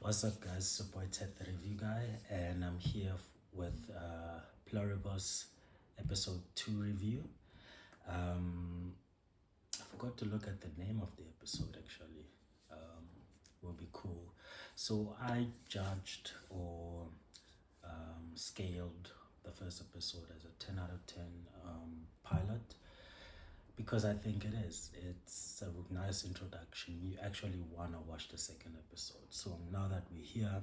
What's up, guys? It's your boy Ted, the review guy, and I'm here with Pluribus episode 2 review. I forgot to look at the name of the episode actually. Will be cool. So I judged or scaled the first episode as a 10 out of 10 pilot because I think it is. It's a nice introduction. You actually want to watch the second episode. So now that we're here,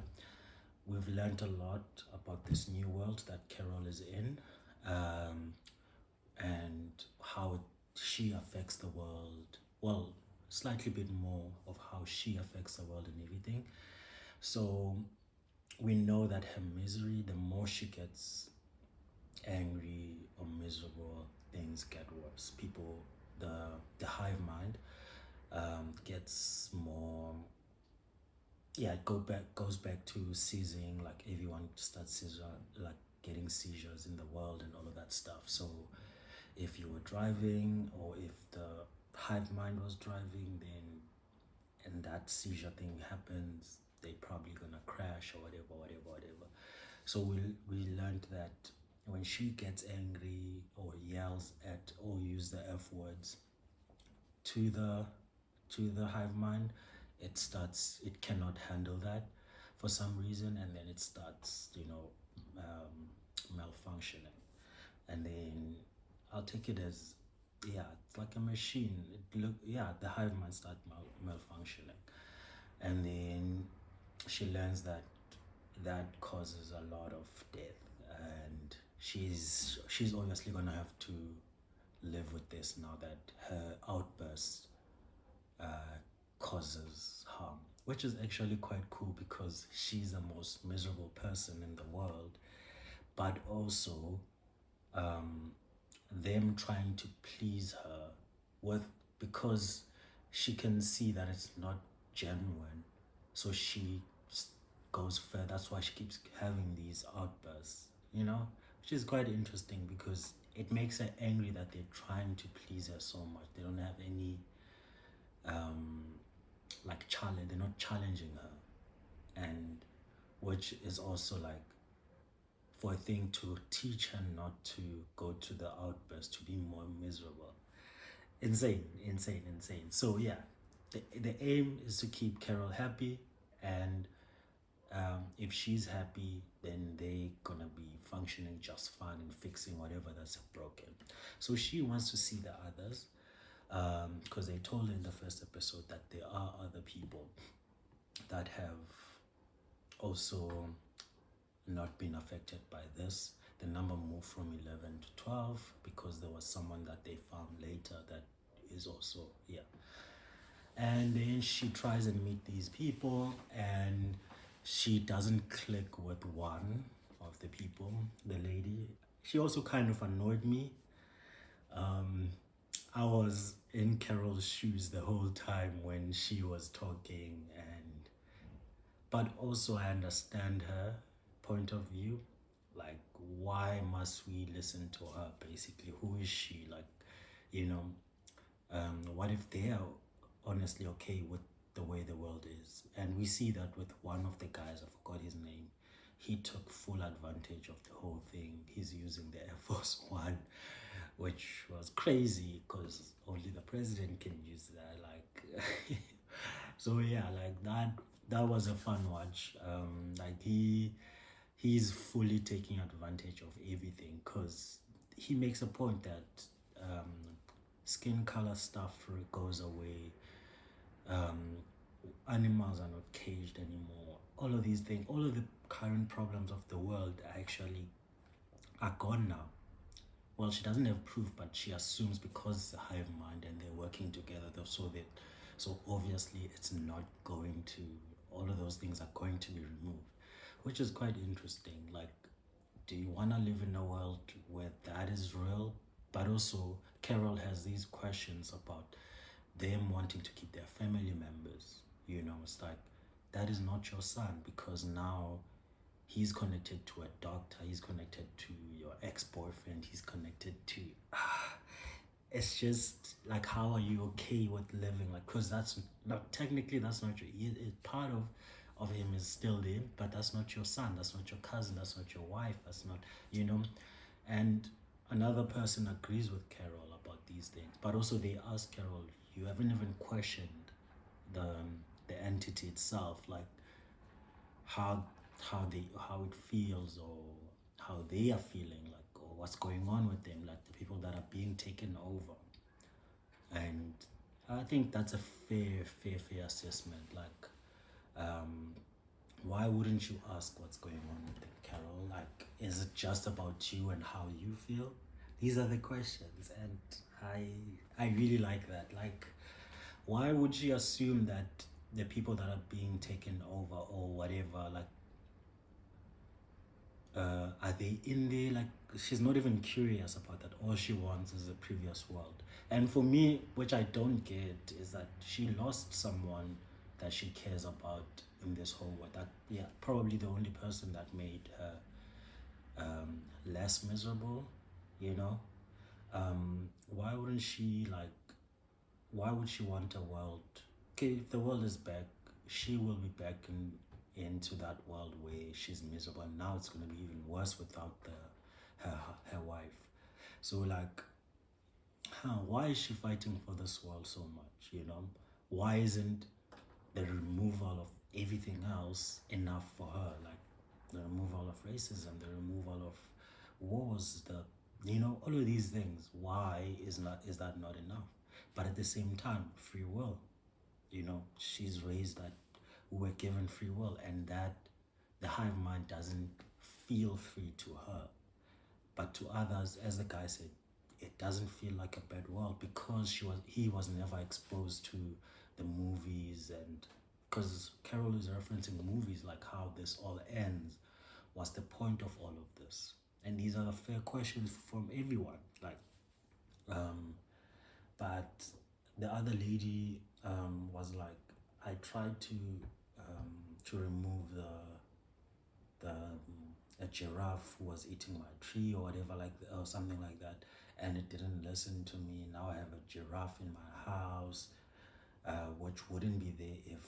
we've learned a lot about this new world that Carol is in, and how she affects the world. Well, slightly bit more of how she affects the world and everything. So we know that her misery, the more she gets angry or miserable, things get worse. People, the hive mind gets more. Yeah, it goes back to seizing. Like everyone starts like getting seizures in the world and all of that stuff. So if you were driving or if the hive mind was driving, then and that seizure thing happens, they probably gonna crash or whatever. So we learned that when she gets angry or yells at or use the F words to the hive mind, it cannot handle that for some reason, and then it starts malfunctioning, and then I'll take it as, yeah, it's like a machine. The hive mind start malfunctioning, and then she learns that that causes a lot of death, and she's obviously gonna have to live with this now that her outburst causes harm, which is actually quite cool because she's the most miserable person in the world, but also them trying to please her with, because she can see that it's not genuine, so she goes further. That's why she keeps having these outbursts, which is quite interesting because it makes her angry that they're trying to please her so much. They don't have any like challenge. They're not challenging her, and which is also like for a thing to teach her not to go to the outburst, to be more miserable. Insane. So yeah, the aim is to keep Carol happy, and if she's happy, then they gonna be functioning just fine and fixing whatever that's broken. So she wants to see the others, because they told her in the first episode that there are other people that have also not been affected by this. The number moved from 11 to 12 because there was someone that they found later that is also, yeah. And then she tries and meet these people, and she doesn't click with one of the people, the lady. She also kind of annoyed me. I was in Carol's shoes the whole time when she was talking, but also I understand her point of view. Like, why must we listen to her? Basically, who is she? Like, what if they are honestly okay with the way the world is? And we see that with one of the guys, I forgot his name. He took full advantage of the whole thing. He's using the Air Force One, which was crazy because only the president can use that. Like, so yeah, like that was a fun watch. Like he's fully taking advantage of everything because he makes a point that skin color stuff goes away. Animals are not caged anymore. All of these things, all of the current problems of the world are gone now. Well, she doesn't have proof, but she assumes because it's a hive mind and they're working together, so obviously it's not going to. All of those things are going to be removed, which is quite interesting. Like, do you want to live in a world where that is real? But also, Carol has these questions about them wanting to keep their family members. It's like, that is not your son because now he's connected to a doctor, he's connected to your ex-boyfriend, he's connected to it's just like, how are you okay with living like, because that's not technically, that's not true. It's part of of him is still there, but that's not your son, that's not your cousin, that's not your wife, that's not, you know. And another person agrees with Carol about these things, but also they ask Carol, you haven't even questioned the entity itself, like how how it feels, or how they are feeling, like, or what's going on with them, like the people that are being taken over. And I think that's a fair assessment. Like, why wouldn't you ask what's going on with them, Carol? Like, is it just about you and how you feel? These are the questions, and I really like that. Like, why would she assume that the people that are being taken over or whatever, like, are they in there? Like, she's not even curious about that. All she wants is the previous world. And for me, which I don't get, is that she lost someone that she cares about in this whole world. That, yeah, probably the only person that made her less miserable, you know. Why wouldn't she, like, why would she want a world? Okay, if the world is back, she will be back into that world where she's miserable. And now it's going to be even worse without her wife. So, like, why is she fighting for this world so much, you know? Why isn't the removal of everything else enough for her? Like, the removal of racism, the removal of wars, the, you know, all of these things. Why is that not enough? But at the same time, free will, you know, she's raised that we were given free will, and that the hive mind doesn't feel free to her. But to others, as the guy said, it doesn't feel like a bad world, because he was never exposed to the movies. And because Carol is referencing movies, like how this all ends. What's the point of all of this? And these are the fair questions from everyone. Like, but the other lady was like, I tried to remove the a giraffe who was eating my tree or whatever, like, or something like that, and it didn't listen to me. Now I have a giraffe in my house, which wouldn't be there if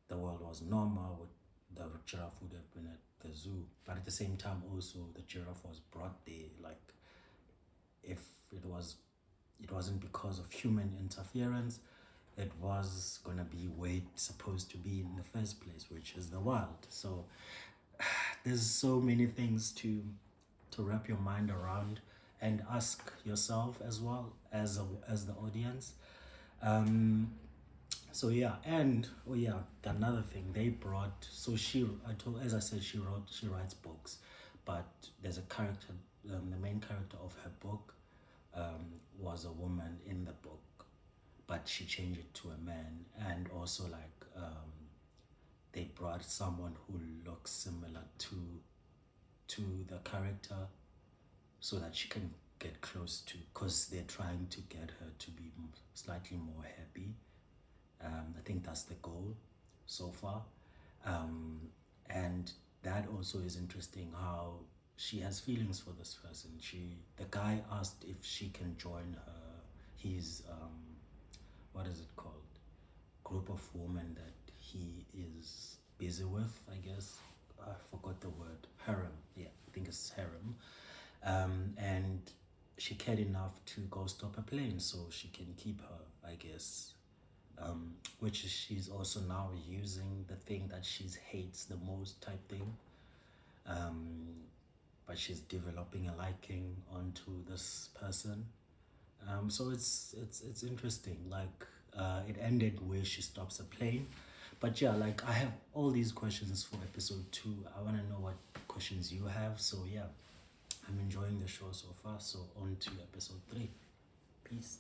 the world was normal. The giraffe would have been at the zoo. But at the same time, also, the giraffe was brought there. Like, if it wasn't because of human interference, it was gonna be where it's supposed to be in the first place, which is the wild. So there's so many things to wrap your mind around, and ask yourself as well, as the audience. So yeah, and oh yeah, another thing they brought. So as I said, she writes books, but there's a character. The main character of her book was a woman in the book, but she changed it to a man. And also, like, they brought someone who looks similar to the character, so that she can get close to, because they're trying to get her to be slightly more happy. I think that's the goal so far. And that also is interesting, how she has feelings for this person. The guy asked if she can join his what is it called, group of women that he is busy with, I guess. I forgot the word. Harem. Yeah, I think it's harem. And she cared enough to go stop a plane so she can keep her, I guess. Which she's also now using the thing that she hates the most type thing. But she's developing a liking onto this person. So it's interesting. Like, it ended where she stops a plane. But yeah, like, I have all these questions for episode 2. I want to know what questions you have. So yeah, I'm enjoying the show so far. So on to episode 3. Peace.